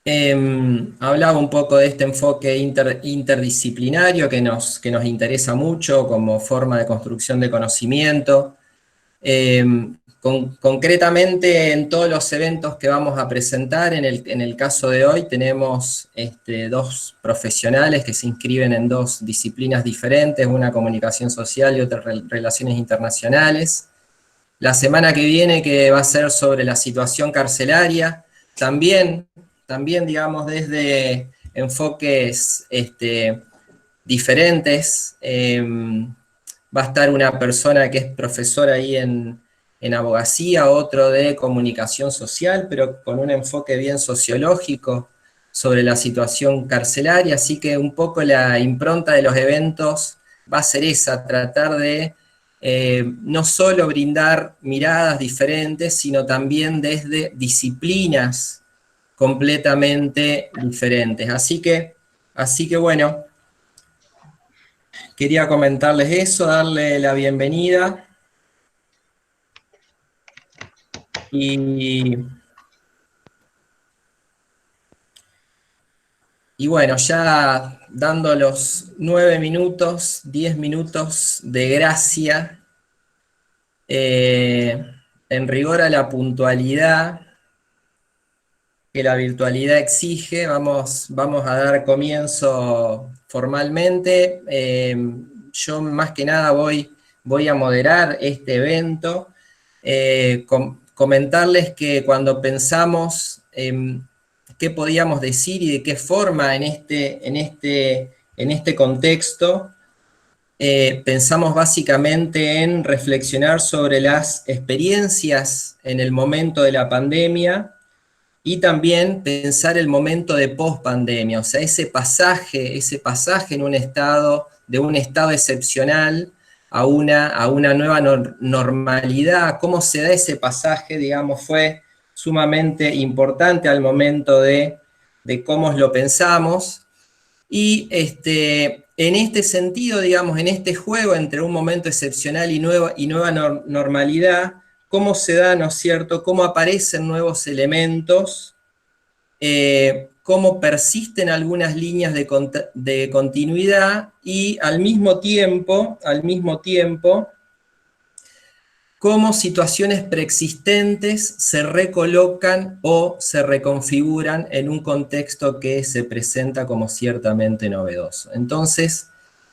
Hablaba un poco de este enfoque interdisciplinario que nos interesa mucho como forma de construcción de conocimiento. Concretamente, en todos los eventos que vamos a presentar, en el caso de hoy, tenemos dos profesionales que se inscriben en dos disciplinas diferentes, una comunicación social y otra relaciones internacionales. La semana que viene, que va a ser sobre la situación carcelaria, también digamos, desde enfoques diferentes. Va a estar una persona que es profesora ahí en abogacía, otro de comunicación social, pero con un enfoque bien sociológico sobre la situación carcelaria, así que un poco la impronta de los eventos va a ser esa, tratar de no solo brindar miradas diferentes, sino también desde disciplinas completamente diferentes. Así que bueno, quería comentarles eso, darle la bienvenida y, y bueno, ya dando los 9 minutos, 10 minutos de gracia, eh, en rigor a la puntualidad que la virtualidad exige, vamos a dar comienzo formalmente. Yo más que nada voy a moderar este evento. Comentarles que cuando pensamos qué podíamos decir y de qué forma en este contexto, pensamos básicamente en reflexionar sobre las experiencias en el momento de la pandemia y también pensar el momento de post-pandemia, o sea, ese pasaje de un estado excepcional a una nueva normalidad, cómo se da ese pasaje, digamos, fue sumamente importante al momento de cómo lo pensamos. Y en este sentido, digamos, en este juego entre un momento excepcional y nueva normalidad, cómo se da, ¿no es cierto?, cómo aparecen nuevos elementos, cómo persisten algunas líneas de continuidad y al mismo tiempo, cómo situaciones preexistentes se recolocan o se reconfiguran en un contexto que se presenta como ciertamente novedoso. Entonces,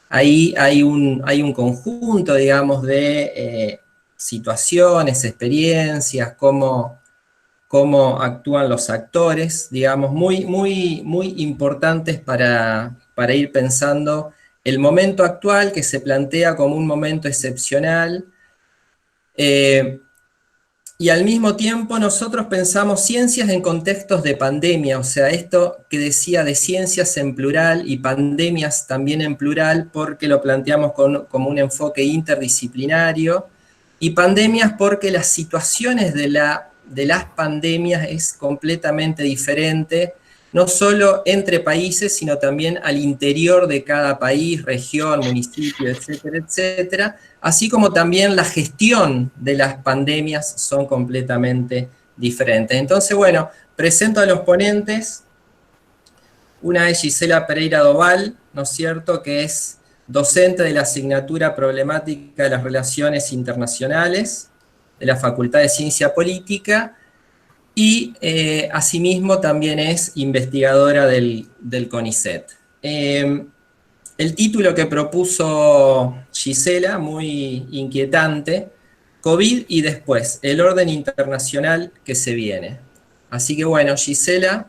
ahí hay un conjunto, digamos, de situaciones, experiencias, cómo actúan los actores, digamos, muy, muy, muy importantes para ir pensando el momento actual que se plantea como un momento excepcional. eh, y al mismo tiempo nosotros pensamos ciencias en contextos de pandemia, o sea, esto que decía de ciencias en plural y pandemias también en plural, porque lo planteamos como un enfoque interdisciplinario, y pandemias porque las situaciones de las pandemias es completamente diferente, no solo entre países, sino también al interior de cada país, región, municipio, etcétera, etcétera, así como también la gestión de las pandemias son completamente diferentes. Entonces, bueno, presento a los ponentes. Una es Gisela Pereira Doval, ¿no es cierto?, que es docente de la asignatura Problemática de las Relaciones Internacionales de la Facultad de Ciencia Política y asimismo también es investigadora del CONICET. El título que propuso Gisela, muy inquietante: COVID y después, el orden internacional que se viene. Así que bueno, Gisela,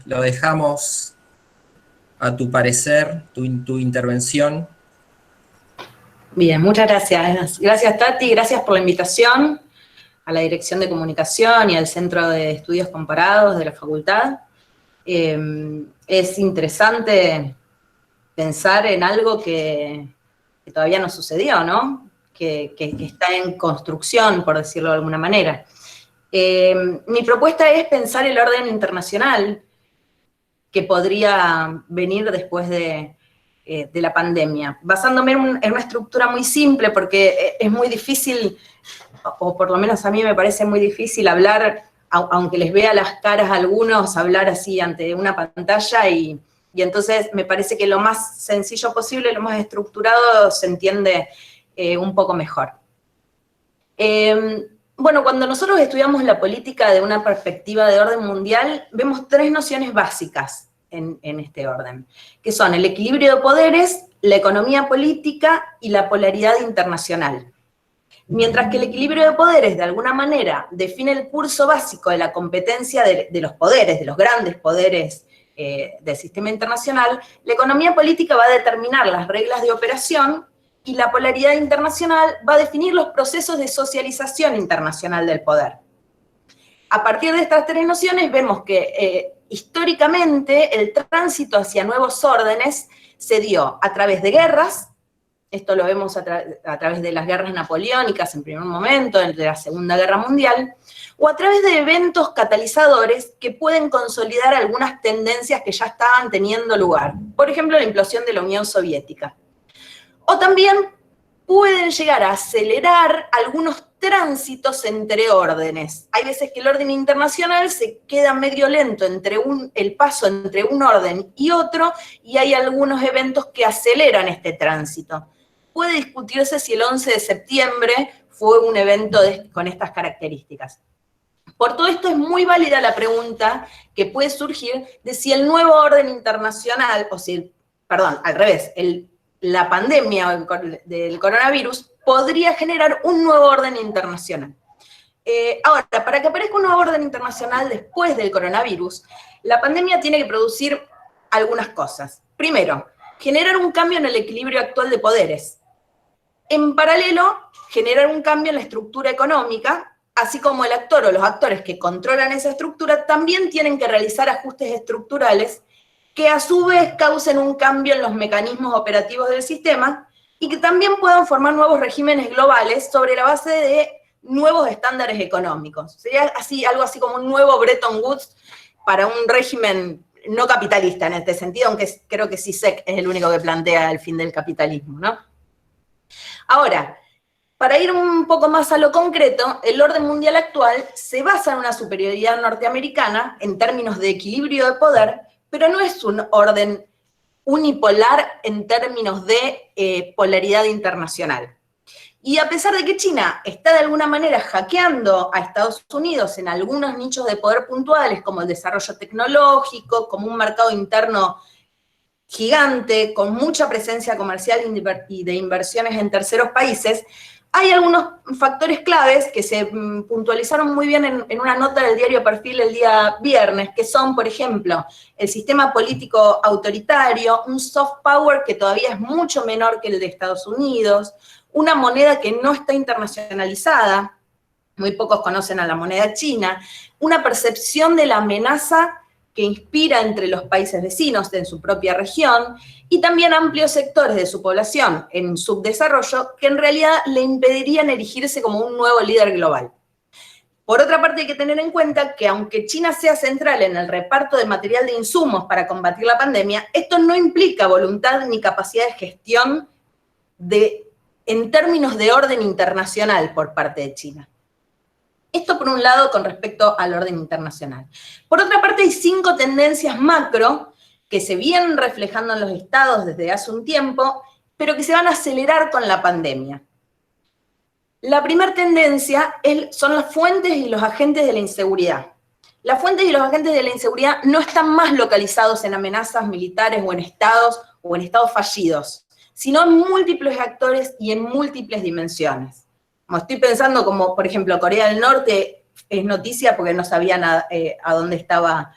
lo dejamos a tu parecer, tu intervención. Bien, muchas gracias. Gracias, Tati, gracias por la invitación a la Dirección de Comunicación y al Centro de Estudios Comparados de la Facultad. Es interesante pensar en algo que todavía no sucedió, ¿no? Que está en construcción, por decirlo de alguna manera. Mi propuesta es pensar el orden internacional que podría venir después de la pandemia, basándome en una estructura muy simple, porque es muy difícil, o por lo menos a mí me parece muy difícil hablar aunque les vea las caras a algunos hablar así ante una pantalla y entonces me parece que lo más sencillo posible, lo más estructurado, se entiende un poco mejor. Bueno, cuando nosotros estudiamos la política de una perspectiva de orden mundial, vemos tres nociones básicas en este orden, que son el equilibrio de poderes, la economía política y la polaridad internacional. Mientras que el equilibrio de poderes, de alguna manera, define el curso básico de la competencia de los poderes, de los grandes poderes del sistema internacional, la economía política va a determinar las reglas de operación y la polaridad internacional va a definir los procesos de socialización internacional del poder. A partir de estas tres nociones vemos que históricamente el tránsito hacia nuevos órdenes se dio a través de guerras. Esto lo vemos a través de las guerras napoleónicas en primer momento, de la Segunda Guerra Mundial, o a través de eventos catalizadores que pueden consolidar algunas tendencias que ya estaban teniendo lugar. Por ejemplo, la implosión de la Unión Soviética. O también pueden llegar a acelerar algunos tránsitos entre órdenes. Hay veces que el orden internacional se queda medio lento entre el paso entre un orden y otro, y hay algunos eventos que aceleran este tránsito. Puede discutirse si el 11 de septiembre fue un evento con estas características. Por todo esto es muy válida la pregunta que puede surgir de si el nuevo orden internacional, al revés, la pandemia del coronavirus podría generar un nuevo orden internacional. Ahora, para que aparezca un nuevo orden internacional después del coronavirus, la pandemia tiene que producir algunas cosas. Primero, generar un cambio en el equilibrio actual de poderes. En paralelo, generar un cambio en la estructura económica, así como el actor o los actores que controlan esa estructura también tienen que realizar ajustes estructurales que a su vez causen un cambio en los mecanismos operativos del sistema y que también puedan formar nuevos regímenes globales sobre la base de nuevos estándares económicos. Sería algo así como un nuevo Bretton Woods para un régimen no capitalista en este sentido, aunque creo que Zizek es el único que plantea el fin del capitalismo, ¿no? Ahora, para ir un poco más a lo concreto, el orden mundial actual se basa en una superioridad norteamericana en términos de equilibrio de poder, pero no es un orden unipolar en términos de polaridad internacional. Y a pesar de que China está de alguna manera hackeando a Estados Unidos en algunos nichos de poder puntuales, como el desarrollo tecnológico, como un mercado interno gigante, con mucha presencia comercial y de inversiones en terceros países, hay algunos factores claves que se puntualizaron muy bien en una nota del diario Perfil el día viernes, que son, por ejemplo, el sistema político autoritario, un soft power que todavía es mucho menor que el de Estados Unidos, una moneda que no está internacionalizada, muy pocos conocen a la moneda china, una percepción de la amenaza que inspira entre los países vecinos en su propia región, y también amplios sectores de su población en subdesarrollo que en realidad le impedirían erigirse como un nuevo líder global. Por otra parte, hay que tener en cuenta que aunque China sea central en el reparto de material de insumos para combatir la pandemia, esto no implica voluntad ni capacidad de gestión en términos de orden internacional por parte de China. Esto por un lado con respecto al orden internacional. Por otra parte, hay 5 tendencias macro que se vienen reflejando en los estados desde hace un tiempo, pero que se van a acelerar con la pandemia. La primera tendencia son las fuentes y los agentes de la inseguridad. Las fuentes y los agentes de la inseguridad no están más localizados en amenazas militares o en estados fallidos, sino en múltiples actores y en múltiples dimensiones. Como estoy pensando como, por ejemplo, Corea del Norte es noticia porque no sabían a dónde estaba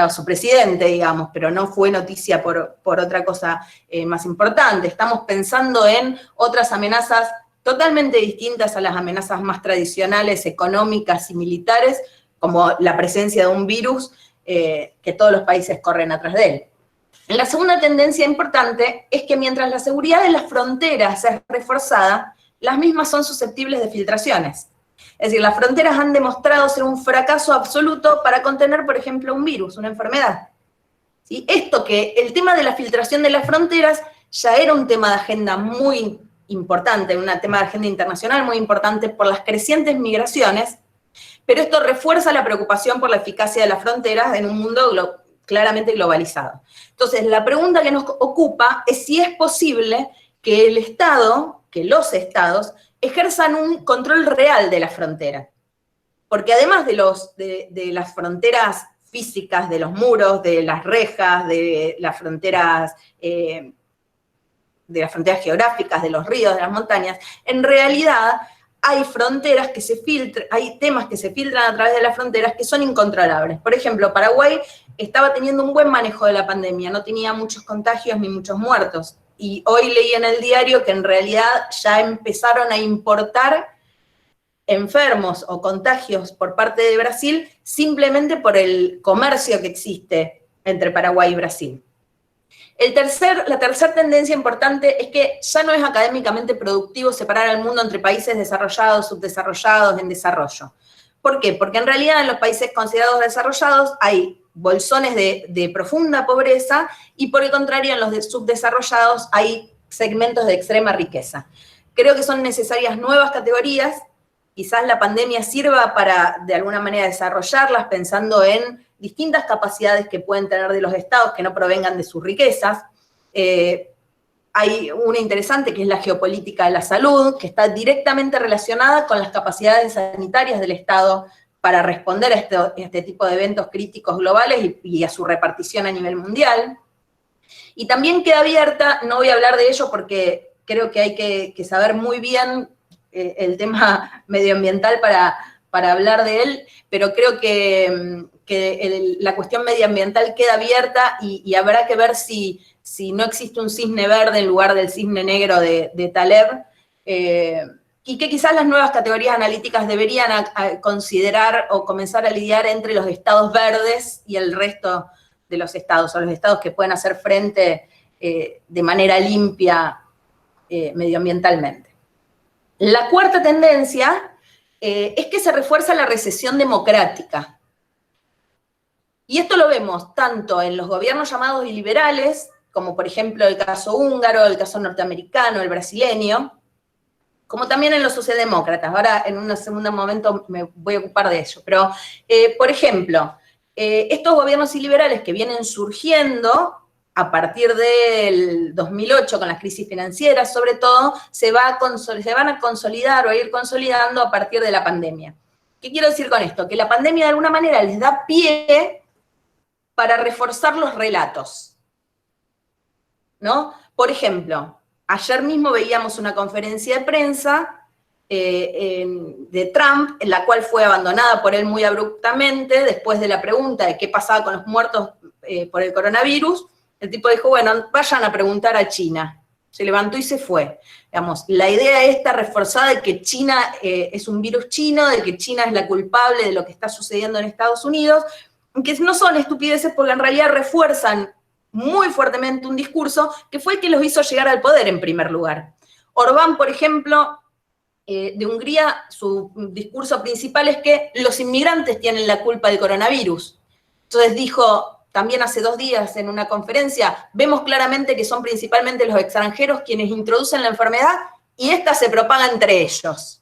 su presidente, digamos, pero no fue noticia por otra cosa más importante. Estamos pensando en otras amenazas totalmente distintas a las amenazas más tradicionales, económicas y militares, como la presencia de un virus que todos los países corren atrás de él. La segunda tendencia importante es que mientras la seguridad de las fronteras es reforzada, las mismas son susceptibles de filtraciones. Es decir, las fronteras han demostrado ser un fracaso absoluto para contener, por ejemplo, un virus, una enfermedad. ¿Sí? El tema de la filtración de las fronteras ya era un tema de agenda muy importante, un tema de agenda internacional muy importante por las crecientes migraciones, pero esto refuerza la preocupación por la eficacia de las fronteras en un mundo claramente globalizado. Entonces, la pregunta que nos ocupa es si es posible que el Estado, que los Estados, ejerzan un control real de la frontera. Porque además de las fronteras físicas, de los muros, de las rejas, de las fronteras geográficas, de los ríos, de las montañas, en realidad hay fronteras que se filtran, hay temas que se filtran a través de las fronteras que son incontrolables. Por ejemplo, Paraguay estaba teniendo un buen manejo de la pandemia, no tenía muchos contagios ni muchos muertos. Y hoy leí en el diario que en realidad ya empezaron a importar enfermos o contagios por parte de Brasil simplemente por el comercio que existe entre Paraguay y Brasil. La tercera tendencia importante es que ya no es académicamente productivo separar al mundo entre países desarrollados, subdesarrollados, en desarrollo. ¿Por qué? Porque en realidad en los países considerados desarrollados hay bolsones de profunda pobreza y por el contrario en los subdesarrollados hay segmentos de extrema riqueza. Creo que son necesarias nuevas categorías. Quizás la pandemia sirva para, de alguna manera, desarrollarlas pensando en distintas capacidades que pueden tener de los estados que no provengan de sus riquezas. Hay una interesante que es la geopolítica de la salud, que está directamente relacionada con las capacidades sanitarias del Estado para responder a este tipo de eventos críticos globales y a su repartición a nivel mundial. Y también queda abierta, no voy a hablar de ello porque creo que hay que saber muy bien el tema medioambiental para hablar de él, pero creo que la cuestión medioambiental queda abierta y habrá que ver si no existe un cisne verde en lugar del cisne negro de Taleb, y que quizás las nuevas categorías analíticas deberían considerar o comenzar a lidiar entre los estados verdes y el resto de los estados, o los estados que pueden hacer frente de manera limpia medioambientalmente. La cuarta tendencia es que se refuerza la recesión democrática. Y esto lo vemos tanto en los gobiernos llamados iliberales, como por ejemplo el caso húngaro, el caso norteamericano, el brasileño, como también en los socialdemócratas. Ahora, en un segundo momento, me voy a ocupar de ello. Pero, por ejemplo, estos gobiernos iliberales que vienen surgiendo a partir del 2008, con las crisis financieras, sobre todo, se van a consolidar o a ir consolidando a partir de la pandemia. ¿Qué quiero decir con esto? Que la pandemia de alguna manera les da pie para reforzar los relatos, ¿no? Por ejemplo, ayer mismo veíamos una conferencia de prensa de Trump, en la cual fue abandonada por él muy abruptamente, después de la pregunta de qué pasaba con los muertos por el coronavirus. El tipo dijo, bueno, vayan a preguntar a China. Se levantó y se fue. Digamos, la idea esta reforzada de que China es un virus chino, de que China es la culpable de lo que está sucediendo en Estados Unidos, que no son estupideces porque en realidad refuerzan muy fuertemente un discurso que fue el que los hizo llegar al poder en primer lugar. Orbán, por ejemplo, de Hungría, su discurso principal es que los inmigrantes tienen la culpa del coronavirus. Entonces dijo, también hace 2 días en una conferencia, vemos claramente que son principalmente los extranjeros quienes introducen la enfermedad y esta se propaga entre ellos.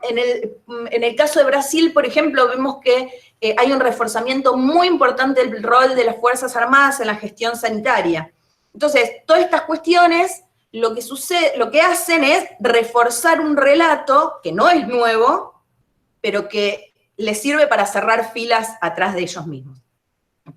En el caso de Brasil, por ejemplo, vemos que hay un reforzamiento muy importante del rol de las Fuerzas Armadas en la gestión sanitaria. Entonces, todas estas cuestiones lo que hacen es reforzar un relato que no es nuevo, pero que les sirve para cerrar filas atrás de ellos mismos.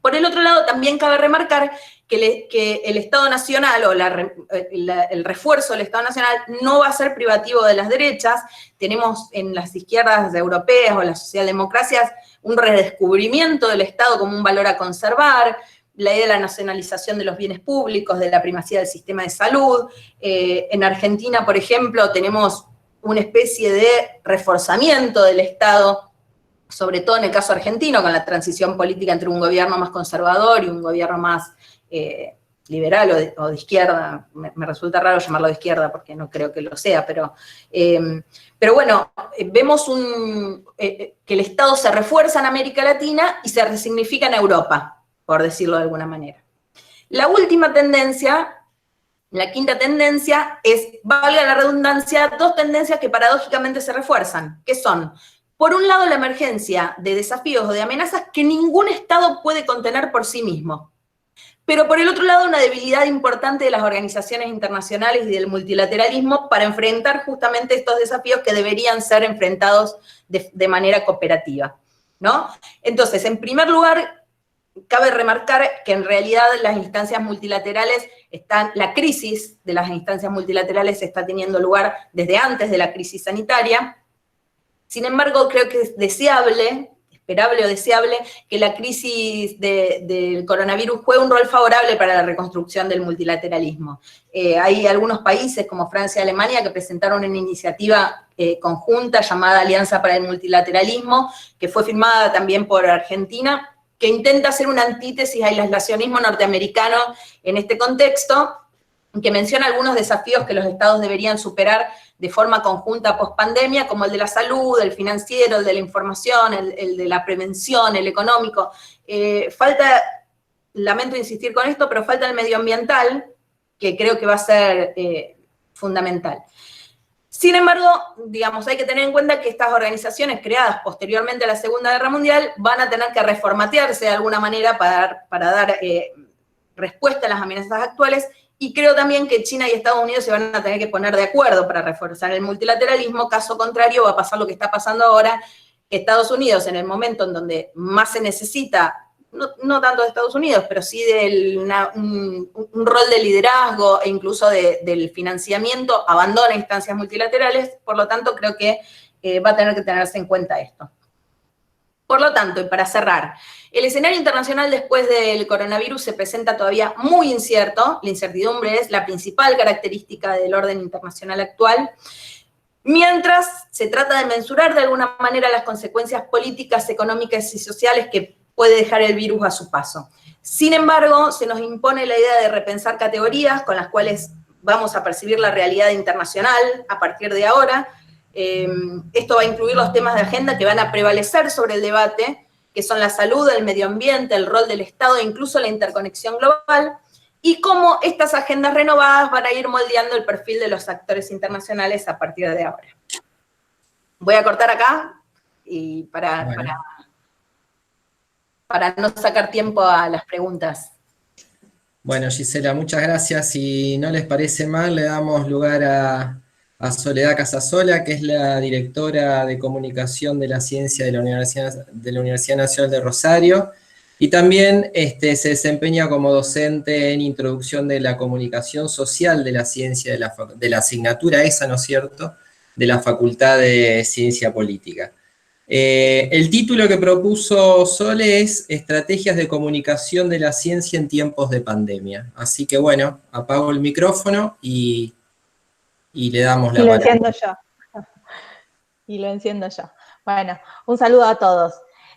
Por el otro lado, también cabe remarcar que el Estado Nacional o el refuerzo del Estado Nacional no va a ser privativo de las derechas. Tenemos en las izquierdas europeas o las socialdemocracias un redescubrimiento del Estado como un valor a conservar, la idea de la nacionalización de los bienes públicos, de la primacía del sistema de salud. En Argentina, por ejemplo, tenemos una especie de reforzamiento del Estado, sobre todo en el caso argentino, con la transición política entre un gobierno más conservador y un gobierno más liberal o de izquierda. Me resulta raro llamarlo de izquierda porque no creo que lo sea, pero bueno, vemos que el Estado se refuerza en América Latina y se resignifica en Europa, por decirlo de alguna manera. La última tendencia, la quinta tendencia, es, valga la redundancia, 2 tendencias que paradójicamente se refuerzan, que son, Por un lado, la emergencia de desafíos o de amenazas que ningún Estado puede contener por sí mismo. Pero por el otro lado, una debilidad importante de las organizaciones internacionales y del multilateralismo para enfrentar justamente estos desafíos que deberían ser enfrentados de manera cooperativa, ¿no? Entonces, en primer lugar, cabe remarcar que en realidad las instancias multilaterales la crisis de las instancias multilaterales está teniendo lugar desde antes de la crisis sanitaria. Sin embargo, creo que es deseable, esperable o deseable, que la crisis del coronavirus juegue un rol favorable para la reconstrucción del multilateralismo. Hay algunos países como Francia y Alemania que presentaron una iniciativa conjunta llamada Alianza para el Multilateralismo, que fue firmada también por Argentina, que intenta hacer una antítesis al aislacionismo norteamericano en este contexto, que menciona algunos desafíos que los estados deberían superar de forma conjunta post-pandemia, como el de la salud, el financiero, el de la información, el de la prevención, el económico. Falta, lamento insistir con esto, pero falta el medioambiental, que creo que va a ser fundamental. Sin embargo, digamos, hay que tener en cuenta que estas organizaciones creadas posteriormente a la Segunda Guerra Mundial van a tener que reformatearse de alguna manera para dar respuesta a las amenazas actuales, y creo también que China y Estados Unidos se van a tener que poner de acuerdo para reforzar el multilateralismo. Caso contrario, va a pasar lo que está pasando ahora, que Estados Unidos, en el momento en donde más se necesita, no tanto de Estados Unidos, pero sí de un rol de liderazgo e incluso del financiamiento, abandona instancias multilaterales. Por lo tanto, creo que va a tener que tenerse en cuenta esto. Por lo tanto, y para cerrar, el escenario internacional después del coronavirus se presenta todavía muy incierto. La incertidumbre es la principal característica del orden internacional actual, mientras se trata de mensurar de alguna manera las consecuencias políticas, económicas y sociales que puede dejar el virus a su paso. Sin embargo, se nos impone la idea de repensar categorías con las cuales vamos a percibir la realidad internacional a partir de ahora. Esto va a incluir los temas de agenda que van a prevalecer sobre el debate, que son la salud, el medio ambiente, el rol del Estado e incluso la interconexión global, y cómo estas agendas renovadas van a ir moldeando el perfil de los actores internacionales a partir de ahora. Voy a cortar acá y para no sacar tiempo a las preguntas. Bueno, Gisela, muchas gracias. Si no les parece mal, le damos lugar a Soledad Casasola, que es la directora de comunicación de la ciencia de la Universidad Nacional de Rosario, y también se desempeña como docente en introducción de la comunicación social de la ciencia de la asignatura esa, ¿no es cierto?, de la Facultad de Ciencia Política. El título que propuso Sole es Estrategias de comunicación de la ciencia en tiempos de pandemia. Así que bueno, apago el micrófono y le damos la palabra. Y lo enciendo yo. Y lo enciendo yo. Bueno, un saludo a todos.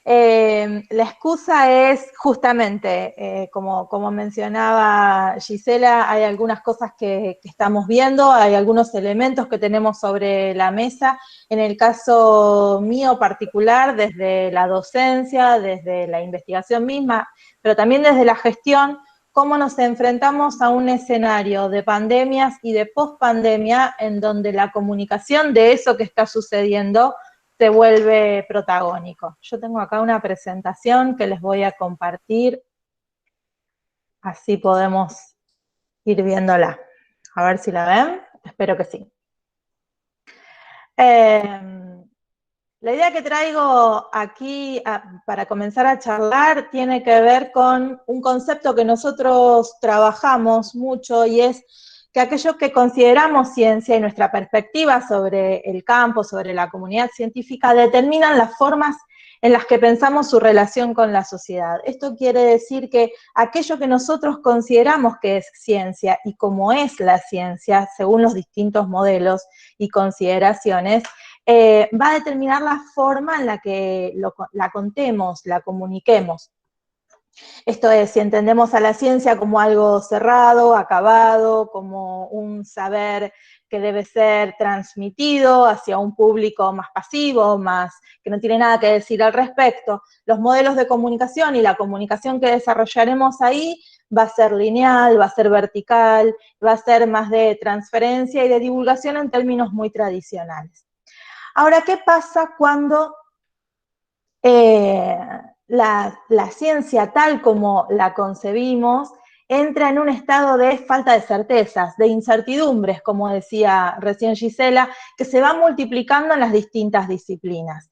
La excusa es justamente, como mencionaba Gisela, hay algunas cosas que estamos viendo, hay algunos elementos que tenemos sobre la mesa. En el caso mío particular, desde la docencia, desde la investigación misma, pero también desde la gestión, cómo nos enfrentamos a un escenario de pandemias y de pospandemia en donde la comunicación de eso que está sucediendo se vuelve protagónico. Yo tengo acá una presentación que les voy a compartir, así podemos ir viéndola. A ver si la ven, espero que sí. La idea que traigo aquí para comenzar a charlar tiene que ver con un concepto que nosotros trabajamos mucho, y es que aquello que consideramos ciencia y nuestra perspectiva sobre el campo, sobre la comunidad científica, determinan las formas en las que pensamos su relación con la sociedad. Esto quiere decir que aquello que nosotros consideramos que es ciencia y como es la ciencia, según los distintos modelos y consideraciones, va a determinar la forma en la que la contemos, la comuniquemos. Esto es, si entendemos a la ciencia como algo cerrado, acabado, como un saber que debe ser transmitido hacia un público más pasivo, más que no tiene nada que decir al respecto, los modelos de comunicación y la comunicación que desarrollaremos ahí va a ser lineal, va a ser vertical, va a ser más de transferencia y de divulgación en términos muy tradicionales. Ahora, ¿qué pasa cuando la ciencia tal como la concebimos entra en un estado de falta de certezas, de incertidumbres, como decía recién Gisela, que se va multiplicando en las distintas disciplinas.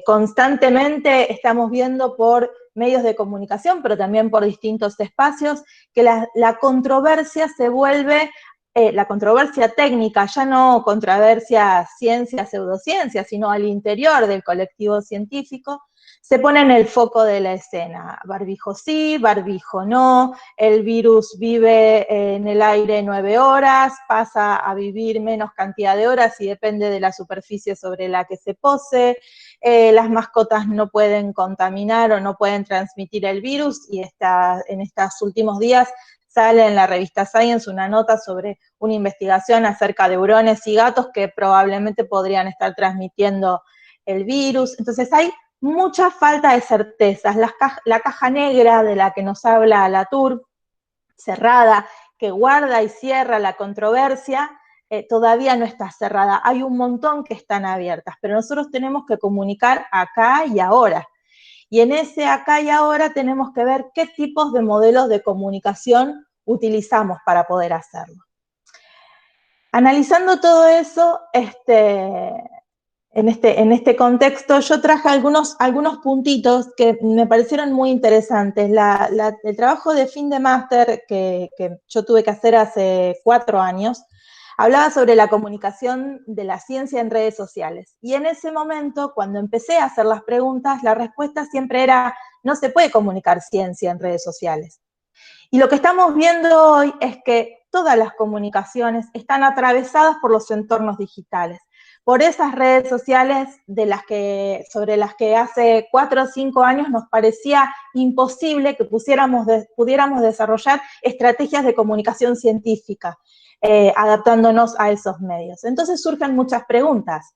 Constantemente estamos viendo por medios de comunicación, pero también por distintos espacios, que la controversia se vuelve, la controversia técnica, ya no controversia ciencia, pseudociencia, sino al interior del colectivo científico, se pone en el foco de la escena. Barbijo sí, barbijo no, el virus vive en el aire 9 horas, pasa a vivir menos cantidad de horas y depende de la superficie sobre la que se pose, las mascotas no pueden contaminar o no pueden transmitir el virus, y en estos últimos días sale en la revista Science una nota sobre una investigación acerca de hurones y gatos que probablemente podrían estar transmitiendo el virus. Entonces hay mucha falta de certezas. La caja negra de la que nos habla Latour, cerrada, que guarda y cierra la controversia, todavía no está cerrada. Hay un montón que están abiertas, pero nosotros tenemos que comunicar acá y ahora. Y en ese acá y ahora tenemos que ver qué tipos de modelos de comunicación utilizamos para poder hacerlo. Analizando todo eso, en este contexto, yo traje algunos puntitos que me parecieron muy interesantes. El trabajo de fin de máster que yo tuve que hacer hace 4 años, hablaba sobre la comunicación de la ciencia en redes sociales. Y en ese momento, cuando empecé a hacer las preguntas, la respuesta siempre era: no se puede comunicar ciencia en redes sociales. Y lo que estamos viendo hoy es que todas las comunicaciones están atravesadas por los entornos digitales, por esas redes sociales sobre las que hace 4 o 5 años nos parecía imposible que pudiéramos desarrollar estrategias de comunicación científica, adaptándonos a esos medios. Entonces surgen muchas preguntas.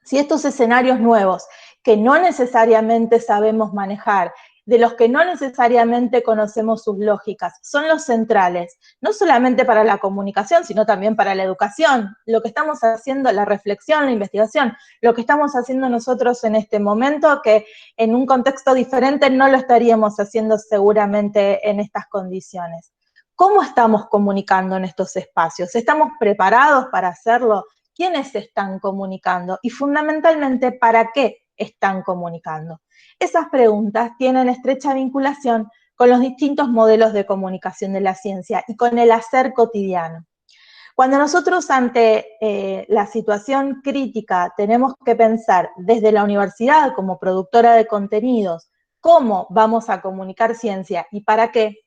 Si estos escenarios nuevos, que no necesariamente sabemos manejar, de los que no necesariamente conocemos sus lógicas, son los centrales, no solamente para la comunicación, sino también para la educación, lo que estamos haciendo, la reflexión, la investigación, lo que estamos haciendo nosotros en este momento, que en un contexto diferente no lo estaríamos haciendo seguramente en estas condiciones. ¿Cómo estamos comunicando en estos espacios? ¿Estamos preparados para hacerlo? ¿Quiénes están comunicando? Y fundamentalmente, ¿para qué están comunicando? Esas preguntas tienen estrecha vinculación con los distintos modelos de comunicación de la ciencia y con el hacer cotidiano. Cuando nosotros ante la situación crítica tenemos que pensar desde la universidad como productora de contenidos cómo vamos a comunicar ciencia y para qué,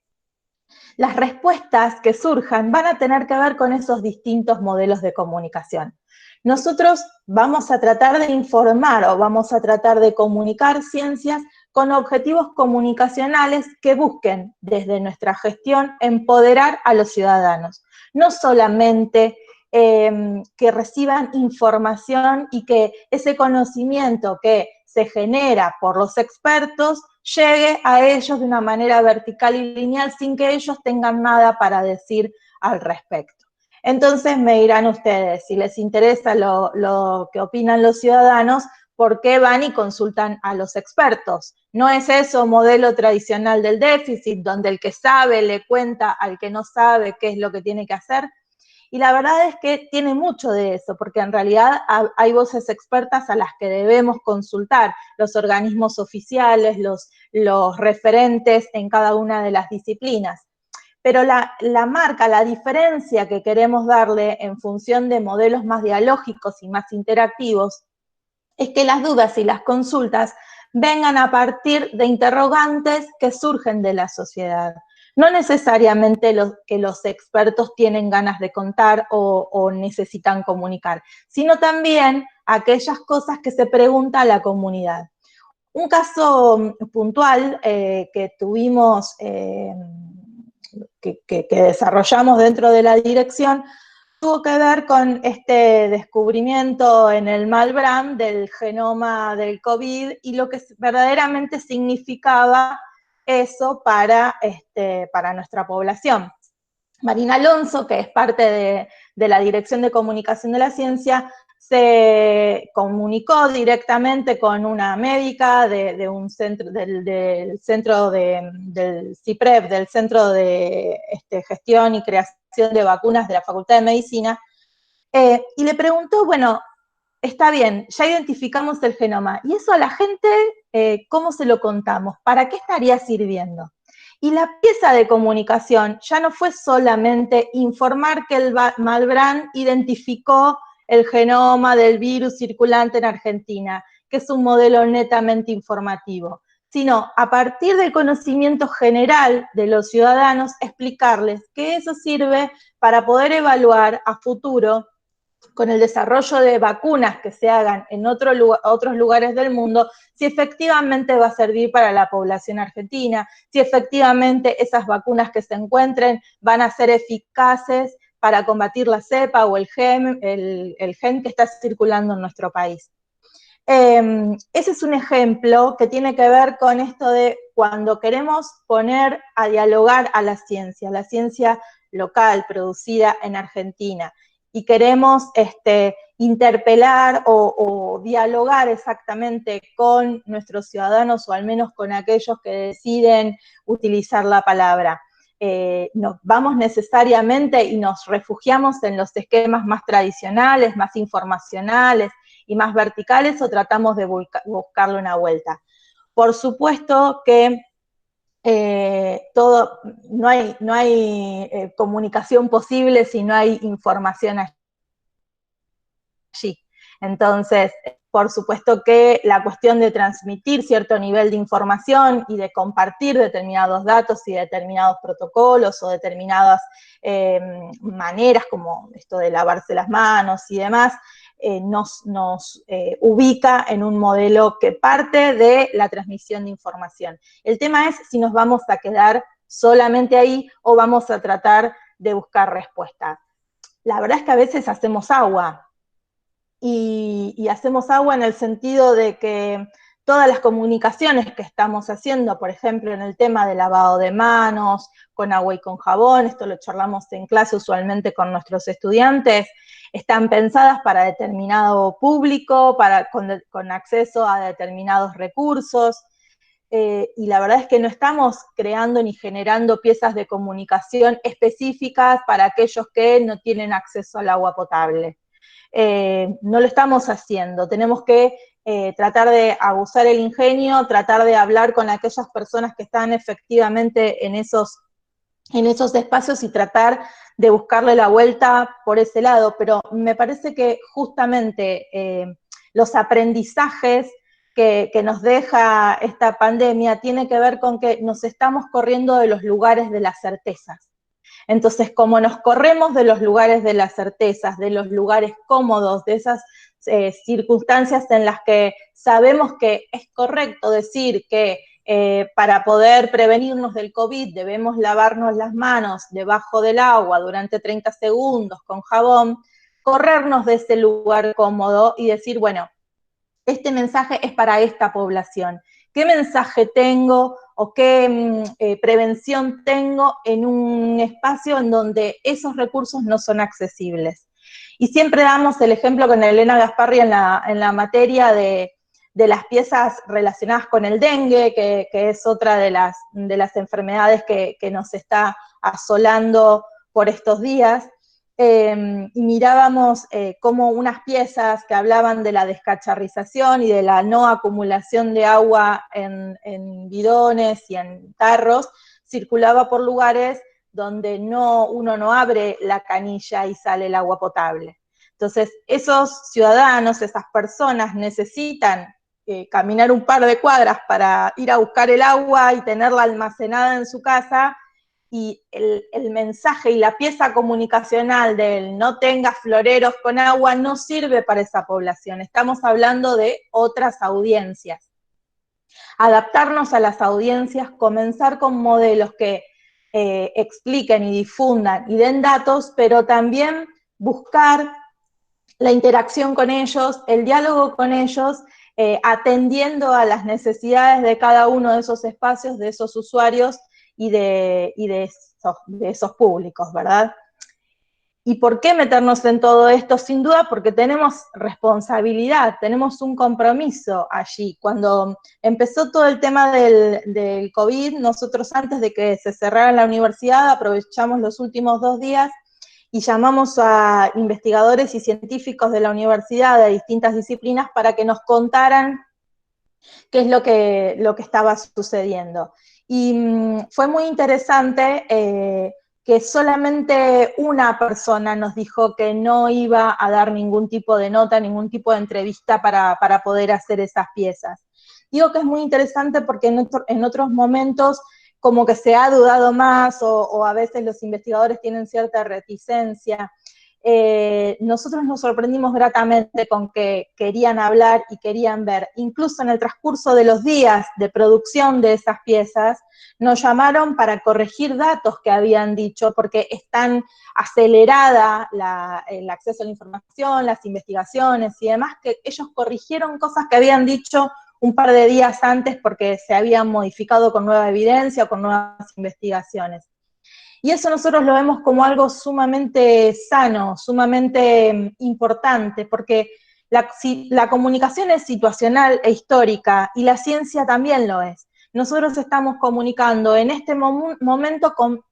las respuestas que surjan van a tener que ver con esos distintos modelos de comunicación. Nosotros vamos a tratar de informar o vamos a tratar de comunicar ciencias con objetivos comunicacionales que busquen, desde nuestra gestión, empoderar a los ciudadanos. No solamente que reciban información y que ese conocimiento que se genera por los expertos llegue a ellos de una manera vertical y lineal sin que ellos tengan nada para decir al respecto. Entonces me dirán ustedes, si les interesa lo que opinan los ciudadanos, ¿por qué van y consultan a los expertos? ¿No es eso modelo tradicional del déficit, donde el que sabe le cuenta al que no sabe qué es lo que tiene que hacer? Y la verdad es que tiene mucho de eso, porque en realidad hay voces expertas a las que debemos consultar, los organismos oficiales, los referentes en cada una de las disciplinas. Pero la marca, la diferencia que queremos darle en función de modelos más dialógicos y más interactivos, es que las dudas y las consultas vengan a partir de interrogantes que surgen de la sociedad. No necesariamente que los expertos tienen ganas de contar o necesitan comunicar, sino también aquellas cosas que se pregunta la comunidad. Un caso puntual que tuvimos, que desarrollamos dentro de la dirección, tuvo que ver con este descubrimiento en el Malbrán del genoma del COVID y lo que verdaderamente significaba eso para nuestra población. Marina Alonso, que es parte de la Dirección de Comunicación de la Ciencia, se comunicó directamente con una médica de un centro, del centro del CIPREP, del Centro de Gestión y Creación de Vacunas de la Facultad de Medicina, y le preguntó, bueno, está bien, ya identificamos el genoma, y eso a la gente, ¿cómo se lo contamos? ¿Para qué estaría sirviendo? Y la pieza de comunicación ya no fue solamente informar que el Malbrán identificó el genoma del virus circulante en Argentina, que es un modelo netamente informativo, sino a partir del conocimiento general de los ciudadanos, explicarles que eso sirve para poder evaluar a futuro, con el desarrollo de vacunas que se hagan en otros lugares del mundo, si efectivamente va a servir para la población argentina, si efectivamente esas vacunas que se encuentren van a ser eficaces para combatir la cepa o el gen que está circulando en nuestro país. Ese es un ejemplo que tiene que ver con esto de cuando queremos poner a dialogar a la ciencia local, producida en Argentina, y queremos interpelar o dialogar exactamente con nuestros ciudadanos, o al menos con aquellos que deciden utilizar la palabra. Nos vamos necesariamente y nos refugiamos en los esquemas más tradicionales, más informacionales y más verticales, o tratamos de buscarle una vuelta. Por supuesto que no hay comunicación posible si no hay información allí. Entonces, por supuesto que la cuestión de transmitir cierto nivel de información y de compartir determinados datos y determinados protocolos o determinadas maneras, como esto de lavarse las manos y demás, nos ubica en un modelo que parte de la transmisión de información. El tema es si nos vamos a quedar solamente ahí o vamos a tratar de buscar respuesta. La verdad es que a veces hacemos agua, y hacemos agua en el sentido de que todas las comunicaciones que estamos haciendo, por ejemplo, en el tema de lavado de manos, con agua y con jabón, esto lo charlamos en clase usualmente con nuestros estudiantes, están pensadas para determinado público, con acceso a determinados recursos, y la verdad es que no estamos creando ni generando piezas de comunicación específicas para aquellos que no tienen acceso al agua potable. No lo estamos haciendo, tenemos que tratar de abusar el ingenio, tratar de hablar con aquellas personas que están efectivamente en esos espacios y tratar de buscarle la vuelta por ese lado, pero me parece que justamente los aprendizajes que nos deja esta pandemia tiene que ver con que nos estamos corriendo de los lugares de las certezas. Entonces, como nos corremos de los lugares de las certezas, de los lugares cómodos, de esas circunstancias en las que sabemos que es correcto decir que para poder prevenirnos del COVID debemos lavarnos las manos debajo del agua durante 30 segundos con jabón, corrernos de ese lugar cómodo y decir, bueno, este mensaje es para esta población. ¿Qué mensaje tengo o qué prevención tengo en un espacio en donde esos recursos no son accesibles? Y siempre damos el ejemplo con Elena Gasparri en la materia de las piezas relacionadas con el dengue, que es otra de las enfermedades que nos está asolando por estos días. Y mirábamos cómo unas piezas que hablaban de la descacharrización y de la no acumulación de agua en bidones y en tarros, circulaba por lugares donde uno no abre la canilla y sale el agua potable. Entonces, esos ciudadanos, esas personas necesitan caminar un par de cuadras para ir a buscar el agua y tenerla almacenada en su casa, y el mensaje y la pieza comunicacional del no tengas floreros con agua no sirve para esa población. Estamos hablando de otras audiencias. Adaptarnos a las audiencias, comenzar con modelos que expliquen y difundan y den datos, pero también buscar la interacción con ellos, el diálogo con ellos, atendiendo a las necesidades de cada uno de esos espacios, de esos usuarios, y de esos públicos, ¿verdad? ¿Y por qué meternos en todo esto? Sin duda porque tenemos responsabilidad, tenemos un compromiso allí. Cuando empezó todo el tema del COVID, nosotros antes de que se cerrara la universidad aprovechamos los últimos 2 días y llamamos a investigadores y científicos de la universidad de distintas disciplinas para que nos contaran qué es lo que estaba sucediendo. Y fue muy interesante que solamente una persona nos dijo que no iba a dar ningún tipo de nota, ningún tipo de entrevista para poder hacer esas piezas. Digo que es muy interesante porque en otros momentos como que se ha dudado más o a veces los investigadores tienen cierta reticencia. Nosotros nos sorprendimos gratamente con que querían hablar y querían ver. Incluso en el transcurso de los días de producción de esas piezas, nos llamaron para corregir datos que habían dicho, porque están acelerada el acceso a la información, las investigaciones y demás, que ellos corrigieron cosas que habían dicho un par de días antes porque se habían modificado con nueva evidencia o con nuevas investigaciones. Y eso nosotros lo vemos como algo sumamente sano, sumamente importante, porque la comunicación es situacional e histórica, y la ciencia también lo es. Nosotros estamos comunicando en este momento con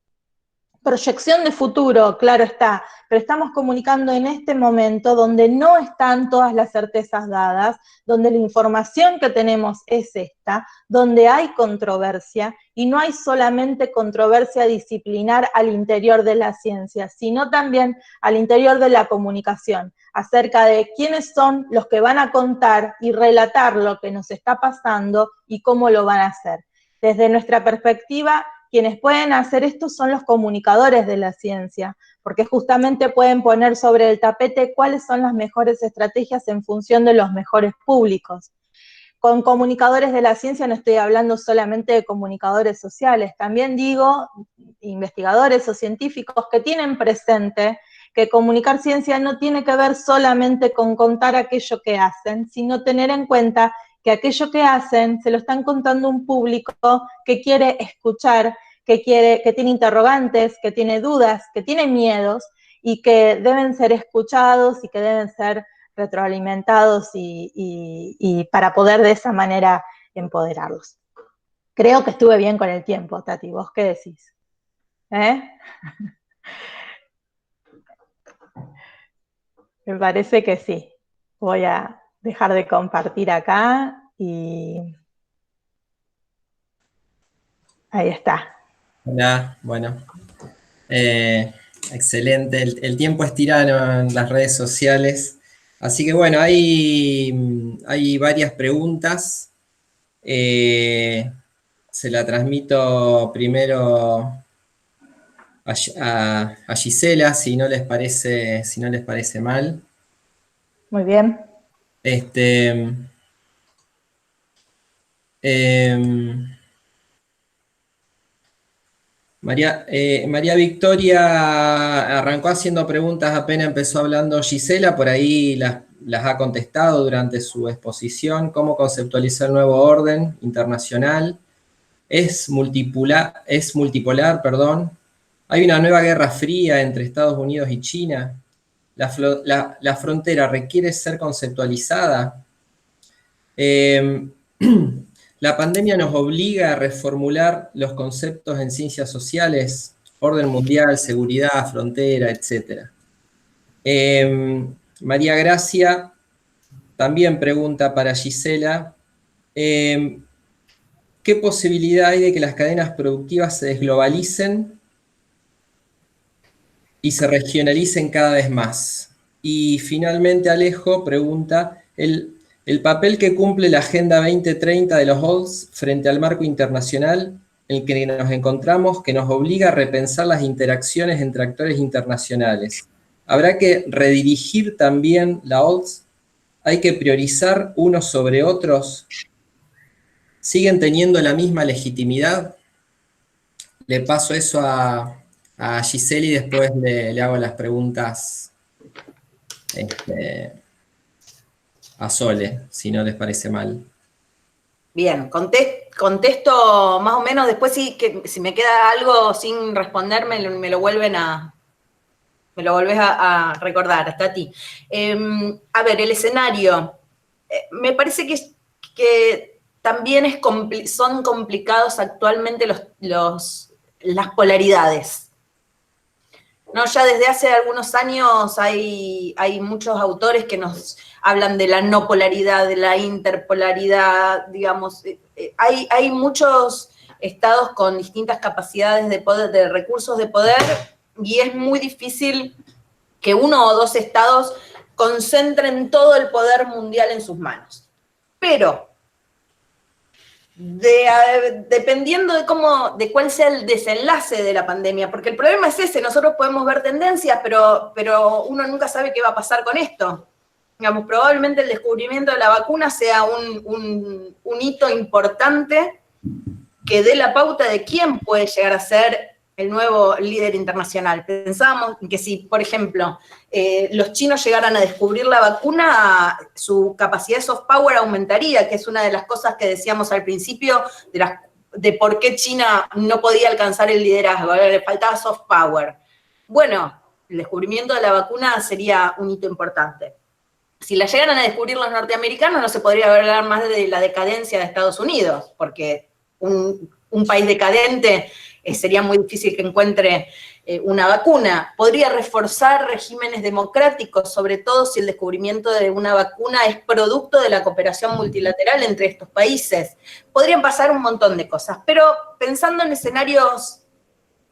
proyección de futuro, claro está, pero estamos comunicando en este momento donde no están todas las certezas dadas, donde la información que tenemos es esta, donde hay controversia, y no hay solamente controversia disciplinar al interior de la ciencia, sino también al interior de la comunicación, acerca de quiénes son los que van a contar y relatar lo que nos está pasando y cómo lo van a hacer. Desde nuestra perspectiva, quienes pueden hacer esto son los comunicadores de la ciencia, porque justamente pueden poner sobre el tapete cuáles son las mejores estrategias en función de los mejores públicos. Con comunicadores de la ciencia no estoy hablando solamente de comunicadores sociales, también digo investigadores o científicos que tienen presente que comunicar ciencia no tiene que ver solamente con contar aquello que hacen, sino tener en cuenta que aquello que hacen se lo están contando a un público que quiere escuchar, que tiene interrogantes, que tiene dudas, que tiene miedos, y que deben ser escuchados y que deben ser retroalimentados y para poder de esa manera empoderarlos. Creo que estuve bien con el tiempo, Tati, ¿vos qué decís? Me parece que sí. Voy a dejar de compartir acá y ahí está. Hola, bueno. Excelente. El tiempo es tirano en las redes sociales. Así que bueno, hay varias preguntas. Se la transmito primero a Gisela, si no les parece mal. Muy bien. María Victoria arrancó haciendo preguntas apenas empezó hablando Gisela, por ahí las ha contestado durante su exposición. ¿Cómo conceptualizar el nuevo orden internacional? Es multipolar, perdón. Hay una nueva guerra fría entre Estados Unidos y China. La frontera requiere ser conceptualizada. La pandemia nos obliga a reformular los conceptos en ciencias sociales, orden mundial, seguridad, frontera, etc. María Gracia también pregunta para Gisela, ¿qué posibilidad hay de que las cadenas productivas se desglobalicen y se regionalicen cada vez más? Y finalmente Alejo pregunta, el papel que cumple la Agenda 2030 de los OLS frente al marco internacional en el que nos encontramos, que nos obliga a repensar las interacciones entre actores internacionales. ¿Habrá que redirigir también la OLS? ¿Hay que priorizar unos sobre otros? ¿Siguen teniendo la misma legitimidad? Le paso eso a Giselle y después le hago las preguntas a Sole, si no les parece mal. Bien, contesto más o menos, después si me queda algo sin responder me lo vuelven a Me lo volvés a recordar, Tati. A ver, el escenario. Me parece que también son complicados actualmente las polaridades. ¿No? Ya desde hace algunos años hay muchos autores que nos hablan de la no polaridad, de la interpolaridad, digamos. Hay muchos estados con distintas capacidades de poder, de recursos de poder, y es muy difícil que uno o dos estados concentren todo el poder mundial en sus manos. Pero dependiendo de cuál sea el desenlace de la pandemia, porque el problema es ese, nosotros podemos ver tendencias, pero uno nunca sabe qué va a pasar con esto. Digamos, probablemente el descubrimiento de la vacuna sea un hito importante que dé la pauta de quién puede llegar a ser el nuevo líder internacional. Pensábamos que si, por ejemplo, los chinos llegaran a descubrir la vacuna, su capacidad de soft power aumentaría, que es una de las cosas que decíamos al principio de por qué China no podía alcanzar el liderazgo, le faltaba soft power. Bueno, el descubrimiento de la vacuna sería un hito importante. Si la llegaran a descubrir los norteamericanos, no se podría hablar más de la decadencia de Estados Unidos, porque un país decadente sería muy difícil que encuentre una vacuna. Podría reforzar regímenes democráticos, sobre todo si el descubrimiento de una vacuna es producto de la cooperación multilateral entre estos países. Podrían pasar un montón de cosas, pero pensando en escenarios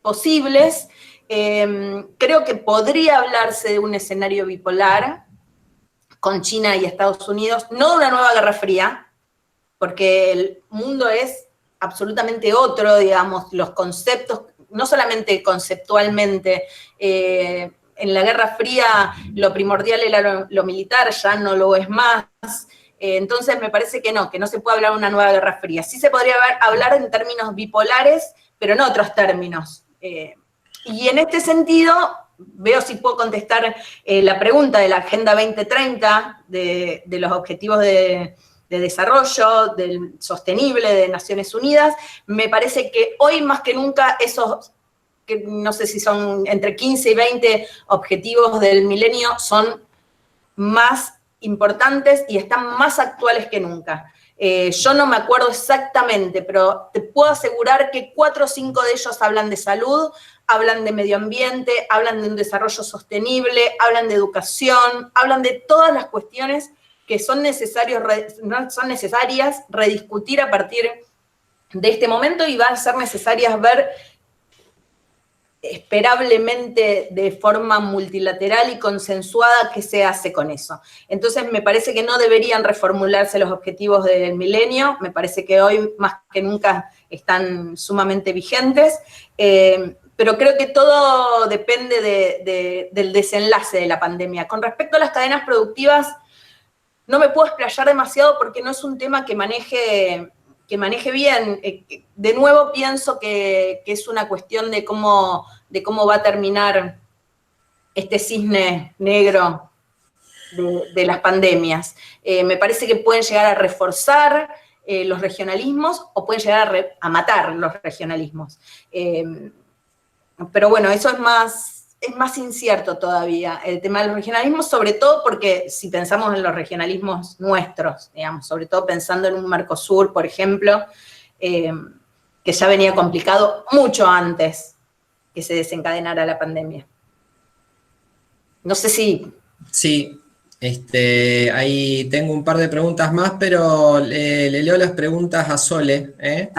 posibles, creo que podría hablarse de un escenario bipolar con China y Estados Unidos, no de una nueva guerra fría, porque el mundo es absolutamente otro, digamos, los conceptos, no solamente conceptualmente, en la Guerra Fría lo primordial era lo militar, ya no lo es más, entonces me parece que no se puede hablar de una nueva Guerra Fría. Sí se podría hablar en términos bipolares, pero en otros términos. Y en este sentido, veo si puedo contestar la pregunta de la Agenda 2030, de los objetivos de desarrollo, del sostenible de Naciones Unidas. Me parece que hoy más que nunca esos, que no sé si son entre 15 y 20 objetivos del milenio, son más importantes y están más actuales que nunca. Yo no me acuerdo exactamente, pero te puedo asegurar que 4 o 5 de ellos hablan de salud, hablan de medio ambiente, hablan de un desarrollo sostenible, hablan de educación, hablan de todas las cuestiones que son necesarias rediscutir a partir de este momento, y va a ser necesarias ver esperablemente de forma multilateral y consensuada qué se hace con eso. Entonces me parece que no deberían reformularse los objetivos del milenio, me parece que hoy más que nunca están sumamente vigentes, pero creo que todo depende del desenlace de la pandemia. Con respecto a las cadenas productivas, no me puedo explayar demasiado porque no es un tema que maneje bien. De nuevo pienso que es una cuestión de cómo va a terminar este cisne negro de las pandemias. Me parece que pueden llegar a reforzar los regionalismos o pueden llegar a matar los regionalismos. Pero bueno, eso es más incierto todavía, el tema de los regionalismos, sobre todo porque si pensamos en los regionalismos nuestros, digamos, sobre todo pensando en un Mercosur, por ejemplo, que ya venía complicado mucho antes que se desencadenara la pandemia. No sé si... Sí, ahí tengo un par de preguntas más, pero le leo las preguntas a Sole, ¿eh?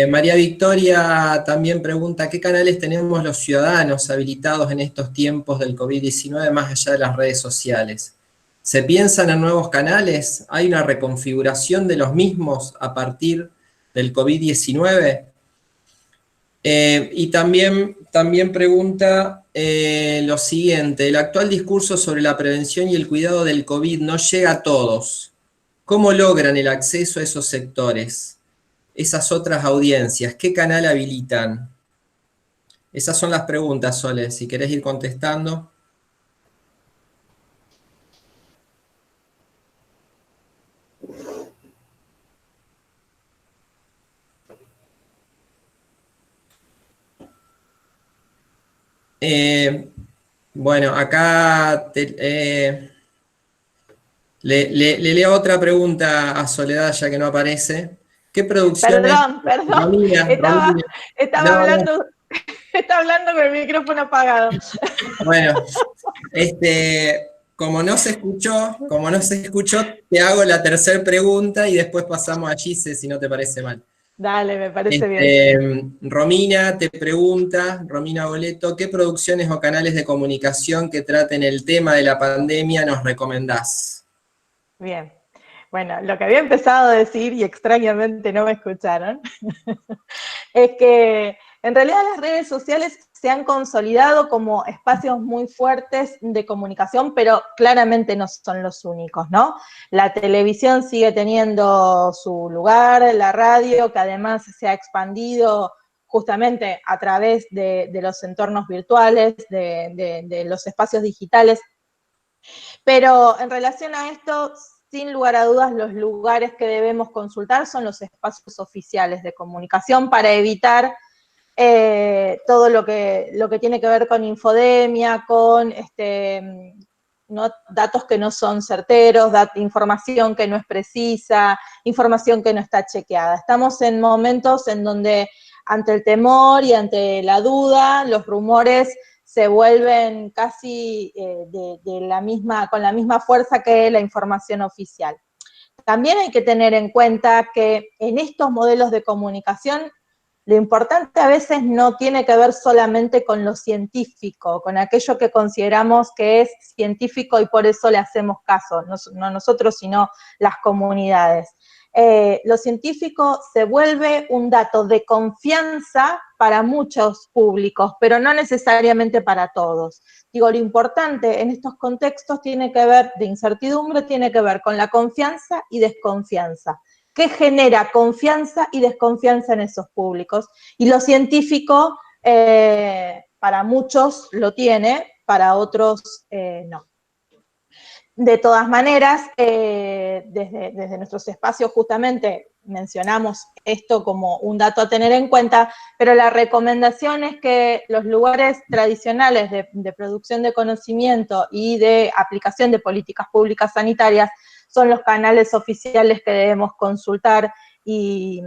María Victoria también pregunta, ¿qué canales tenemos los ciudadanos habilitados en estos tiempos del COVID-19 más allá de las redes sociales? ¿Se piensan en nuevos canales? ¿Hay una reconfiguración de los mismos a partir del COVID-19? Y también pregunta lo siguiente, el actual discurso sobre la prevención y el cuidado del COVID no llega a todos. ¿Cómo logran el acceso a esos sectores? Esas otras audiencias, ¿qué canal habilitan? Esas son las preguntas, Sole, si querés ir contestando. Bueno, acá le leo otra pregunta a Soledad, ya que no aparece. ¿Qué producciones? Perdón, Romina, Romina. estaba No, no. hablando, estaba hablando con el micrófono apagado. Bueno, como no se escuchó, te hago la tercera pregunta y después pasamos a Gise, si no te parece mal. Dale, me parece bien. Romina te pregunta, Romina Boleto, ¿qué producciones o canales de comunicación que traten el tema de la pandemia nos recomendás? Bien. Bueno, lo que había empezado a decir, y extrañamente no me escucharon, es que en realidad las redes sociales se han consolidado como espacios muy fuertes de comunicación, pero claramente no son los únicos, ¿no? La televisión sigue teniendo su lugar, la radio, que además se ha expandido justamente a través de los entornos virtuales, de los espacios digitales. Pero en relación a esto, sin lugar a dudas, los lugares que debemos consultar son los espacios oficiales de comunicación para evitar todo lo que tiene que ver con infodemia, con ¿no? datos que no son certeros, información que no es precisa, información que no está chequeada. Estamos en momentos en donde ante el temor y ante la duda, los rumores se vuelven casi con la misma fuerza que la información oficial. También hay que tener en cuenta que en estos modelos de comunicación lo importante a veces no tiene que ver solamente con lo científico, con aquello que consideramos que es científico y por eso le hacemos caso, no nosotros, sino las comunidades. Lo científico se vuelve un dato de confianza para muchos públicos, pero no necesariamente para todos. Digo, lo importante en estos contextos tiene que ver, de incertidumbre, tiene que ver con la confianza y desconfianza. ¿Qué genera confianza y desconfianza en esos públicos? Y lo científico, para muchos lo tiene, para otros no. De todas maneras, desde nuestros espacios justamente mencionamos esto como un dato a tener en cuenta, pero la recomendación es que los lugares tradicionales de producción de conocimiento y de aplicación de políticas públicas sanitarias son los canales oficiales que debemos consultar y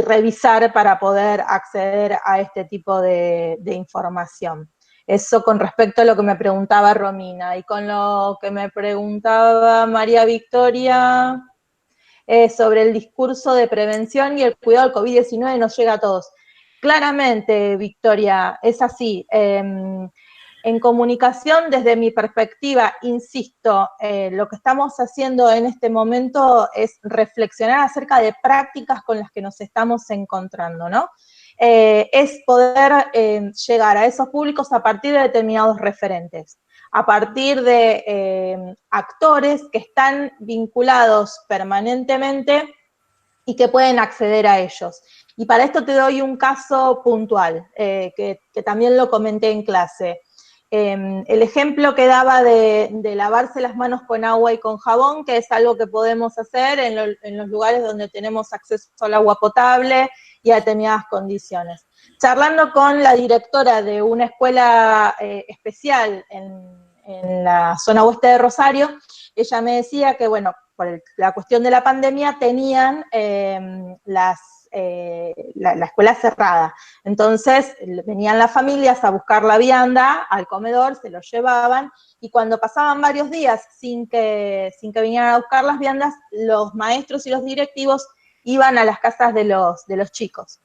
revisar para poder acceder a este tipo de información. Eso con respecto a lo que me preguntaba Romina. Y con lo que me preguntaba María Victoria sobre el discurso de prevención y el cuidado del COVID-19 nos llega a todos. Claramente, Victoria, es así. En comunicación, desde mi perspectiva, insisto, lo que estamos haciendo en este momento es reflexionar acerca de prácticas con las que nos estamos encontrando, ¿no? Es poder llegar a esos públicos a partir de determinados referentes, a partir de actores que están vinculados permanentemente y que pueden acceder a ellos. Y para esto te doy un caso puntual, que también lo comenté en clase. El ejemplo que daba de lavarse las manos con agua y con jabón, que es algo que podemos hacer en los lugares donde tenemos acceso al agua potable y a determinadas condiciones. Charlando con la directora de una escuela especial en la zona oeste de Rosario, ella me decía que, bueno, por la cuestión de la pandemia, tenían la escuela cerrada. Entonces, venían las familias a buscar la vianda al comedor, se lo llevaban, y cuando pasaban varios días sin que vinieran a buscar las viandas, los maestros y los directivos iban a las casas de los chicos.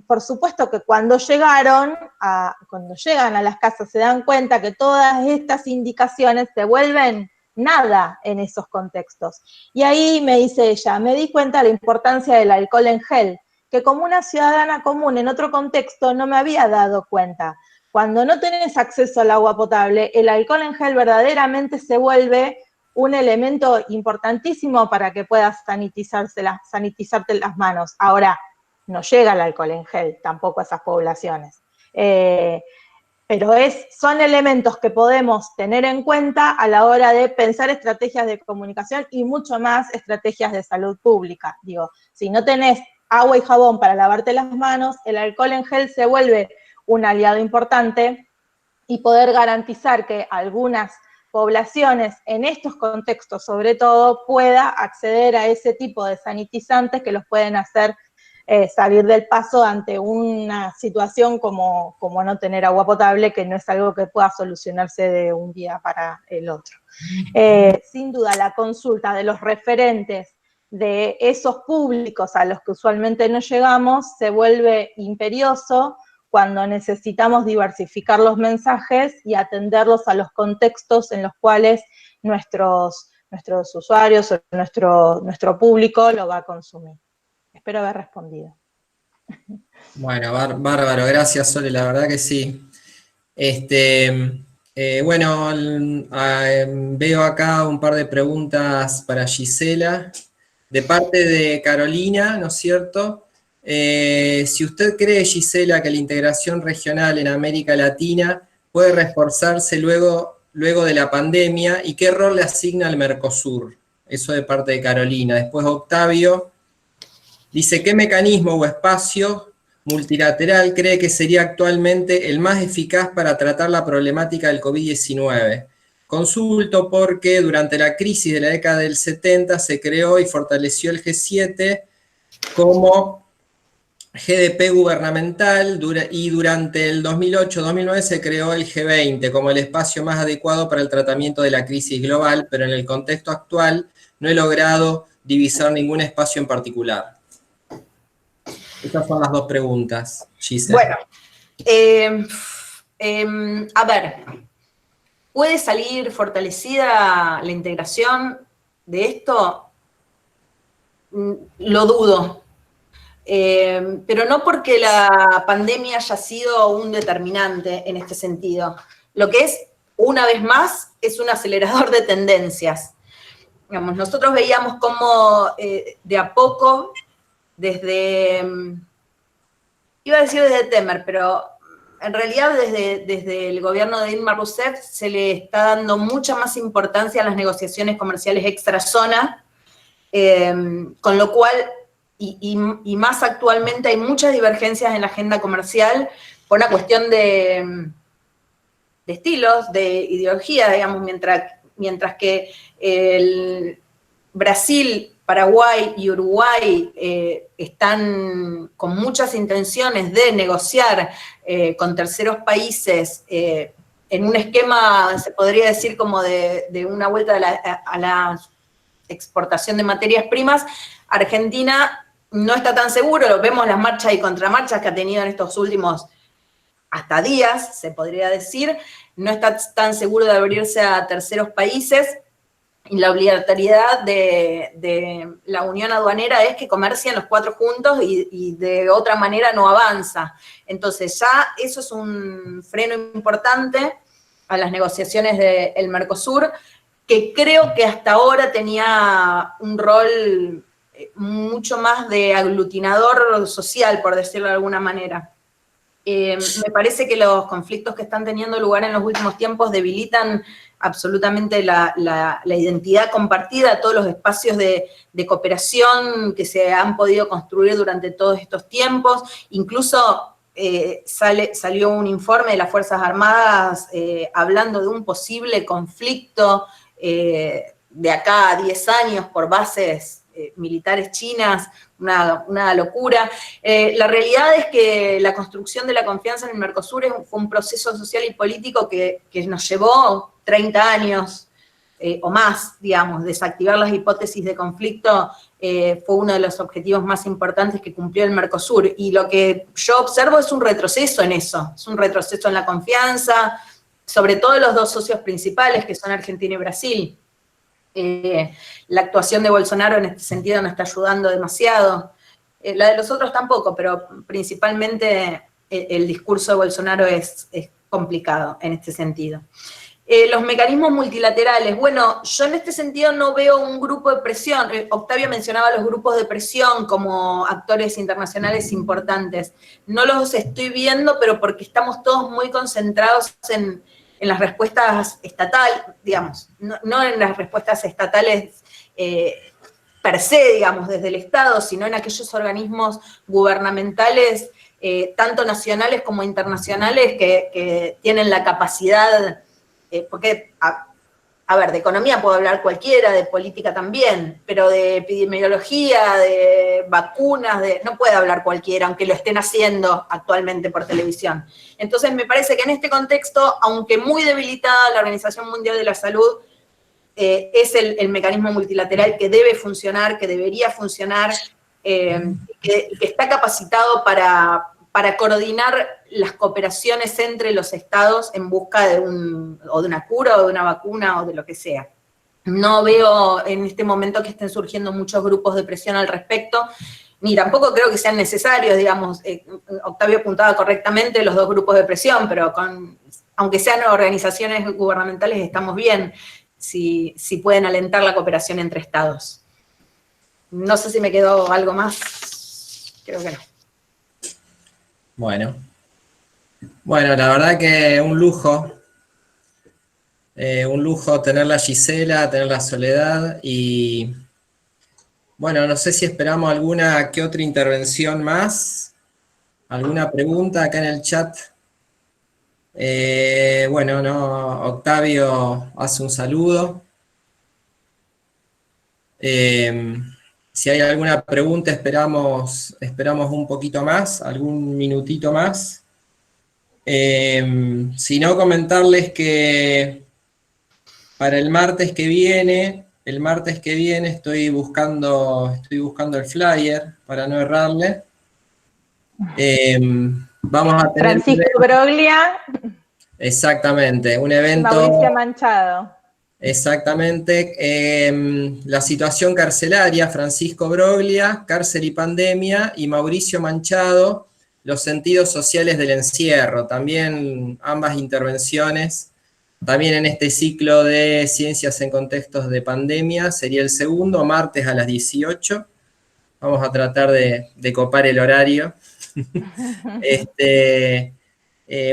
Por supuesto que cuando llegan a las casas se dan cuenta que todas estas indicaciones se vuelven nada en esos contextos. Y ahí me dice ella, me di cuenta de la importancia del alcohol en gel, que como una ciudadana común en otro contexto no me había dado cuenta. Cuando no tenés acceso al agua potable, el alcohol en gel verdaderamente se vuelve un elemento importantísimo para que puedas sanitizarte las manos. Ahora, no llega el alcohol en gel tampoco a esas poblaciones. Pero son elementos que podemos tener en cuenta a la hora de pensar estrategias de comunicación y mucho más estrategias de salud pública. Digo, si no tenés agua y jabón para lavarte las manos, el alcohol en gel se vuelve un aliado importante y poder garantizar que algunas poblaciones en estos contextos, sobre todo, pueda acceder a ese tipo de sanitizantes que los pueden hacer salir del paso ante una situación como no tener agua potable, que no es algo que pueda solucionarse de un día para el otro. Sin duda, la consulta de los referentes de esos públicos a los que usualmente no llegamos se vuelve imperioso cuando necesitamos diversificar los mensajes y atenderlos a los contextos en los cuales nuestros usuarios o nuestro público lo va a consumir. Espero haber respondido. Bueno, bárbaro, gracias Sole, la verdad que sí. Bueno, veo acá un par de preguntas para Gisela, de parte de Carolina, ¿no es cierto? Si usted cree, Gisela, que la integración regional en América Latina puede reforzarse luego de la pandemia, ¿y qué rol le asigna al Mercosur? Eso de parte de Carolina. Después Octavio dice, ¿qué mecanismo o espacio multilateral cree que sería actualmente el más eficaz para tratar la problemática del COVID-19? Consulto porque durante la crisis de la década del 70 se creó y fortaleció el G7 como GDP gubernamental y durante el 2008-2009 se creó el G20 como el espacio más adecuado para el tratamiento de la crisis global, pero en el contexto actual no he logrado divisar ningún espacio en particular. Estas son las dos preguntas, Gisela. Bueno, a ver, ¿puede salir fortalecida la integración de esto? Lo dudo. Pero no porque la pandemia haya sido un determinante en este sentido. Lo que es, una vez más, es un acelerador de tendencias. Digamos, nosotros veíamos cómo de a poco, iba a decir desde Temer, pero en realidad desde el gobierno de Dilma Rousseff se le está dando mucha más importancia a las negociaciones comerciales extrazona, con lo cual, y más actualmente, hay muchas divergencias en la agenda comercial por una cuestión de estilos, de ideología, digamos, mientras que Brasil, Paraguay y Uruguay están con muchas intenciones de negociar con terceros países en un esquema, se podría decir, como de una vuelta a la exportación de materias primas. Argentina no está tan seguro, vemos las marchas y contramarchas que ha tenido en estos últimos hasta días, se podría decir, no está tan seguro de abrirse a terceros países, y la obligatoriedad de la unión aduanera es que comercien los cuatro juntos y de otra manera no avanza. Entonces ya eso es un freno importante a las negociaciones del Mercosur, que creo que hasta ahora tenía un rol mucho más de aglutinador social, por decirlo de alguna manera. Me parece que los conflictos que están teniendo lugar en los últimos tiempos debilitan absolutamente la identidad compartida, todos los espacios de cooperación que se han podido construir durante todos estos tiempos. Incluso salió un informe de las Fuerzas Armadas hablando de un posible conflicto de acá a 10 años por bases militares chinas, una locura. La realidad es que la construcción de la confianza en el Mercosur fue un proceso social y político que nos llevó 30 años o más, digamos. Desactivar las hipótesis de conflicto fue uno de los objetivos más importantes que cumplió el Mercosur, y lo que yo observo es un retroceso en eso, es un retroceso en la confianza, sobre todo los dos socios principales, que son Argentina y Brasil. La actuación de Bolsonaro en este sentido no está ayudando demasiado. La de los otros tampoco, pero principalmente el discurso de Bolsonaro es complicado en este sentido. Los mecanismos multilaterales, bueno, yo en este sentido no veo un grupo de presión. Octavio mencionaba los grupos de presión como actores internacionales importantes. No los estoy viendo, pero porque estamos todos muy concentrados en las respuestas estatales, digamos, no en las respuestas estatales per se, digamos, desde el Estado, sino en aquellos organismos gubernamentales tanto nacionales como internacionales, que tienen la capacidad, porque, a ver, de economía puedo hablar cualquiera, de política también, pero de epidemiología, de vacunas, no puede hablar cualquiera, aunque lo estén haciendo actualmente por televisión. Entonces me parece que en este contexto, aunque muy debilitada la Organización Mundial de la Salud, es el mecanismo multilateral que debe funcionar, que debería funcionar, que está capacitado para coordinar las cooperaciones entre los estados en busca de una cura o de una vacuna o de lo que sea. No veo en este momento que estén surgiendo muchos grupos de presión al respecto, ni tampoco creo que sean necesarios, digamos, Octavio apuntaba correctamente los dos grupos de presión, pero aunque sean organizaciones gubernamentales estamos bien si pueden alentar la cooperación entre estados. No sé si me quedó algo más, creo que no. Bueno, la verdad que un lujo tenerla Gisela, tenerla Soledad, y bueno, no sé si esperamos alguna que otra intervención más, alguna pregunta acá en el chat. Bueno, no, Octavio hace un saludo. Si hay alguna pregunta, esperamos un poquito más, algún minutito más. Si no, comentarles que para el martes que viene estoy buscando el flyer para no errarle. Vamos a tener Francisco Broglia. Exactamente, un evento. Mauricio Manchado. Exactamente. La situación carcelaria, Francisco Broglia, cárcel y pandemia, y Mauricio Manchado, los sentidos sociales del encierro. También ambas intervenciones, también en este ciclo de ciencias en contextos de pandemia, sería el segundo, martes a las 18. Vamos a tratar de copar el horario.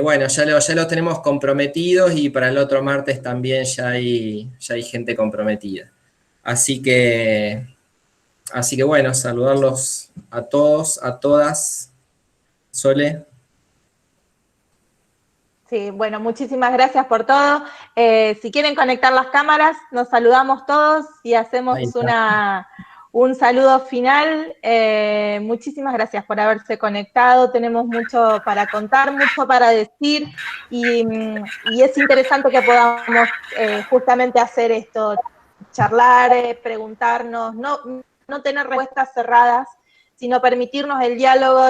Bueno, ya lo tenemos comprometidos, y para el otro martes también ya hay gente comprometida. Así que bueno, saludarlos a todos, a todas. Sole. Sí, bueno, muchísimas gracias por todo. Si quieren conectar las cámaras, nos saludamos todos y hacemos un saludo final. Muchísimas gracias por haberse conectado. Tenemos mucho para contar, mucho para decir, y es interesante que podamos justamente hacer esto, charlar, preguntarnos, no tener respuestas cerradas, sino permitirnos el diálogo,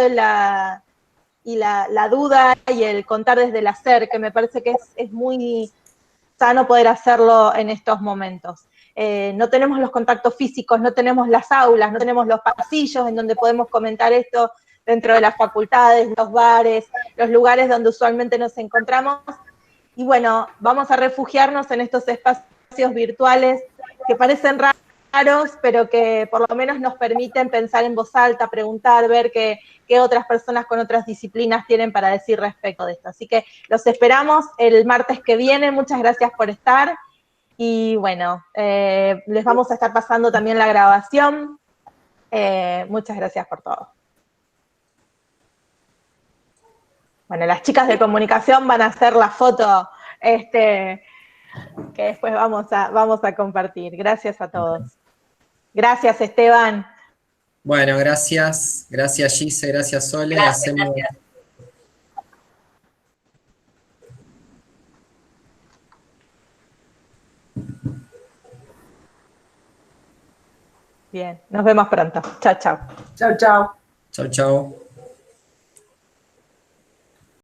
la duda y el contar desde el hacer, que me parece que es muy sano poder hacerlo en estos momentos. No tenemos los contactos físicos, no tenemos las aulas, no tenemos los pasillos en donde podemos comentar esto dentro de las facultades, los bares, los lugares donde usualmente nos encontramos. Y bueno, vamos a refugiarnos en estos espacios virtuales que parecen raros, pero que por lo menos nos permiten pensar en voz alta, preguntar, ver qué otras personas con otras disciplinas tienen para decir respecto de esto. Así que los esperamos el martes que viene. Muchas gracias por estar. Y bueno, les vamos a estar pasando también la grabación. Muchas gracias por todo. Bueno, las chicas de comunicación van a hacer la foto que después vamos a compartir. Gracias a todos. Gracias, Esteban. Bueno, gracias Gise, gracias Sole. Gracias. Bien, nos vemos pronto. Chao, chao. Chau, chau. Chau, chau.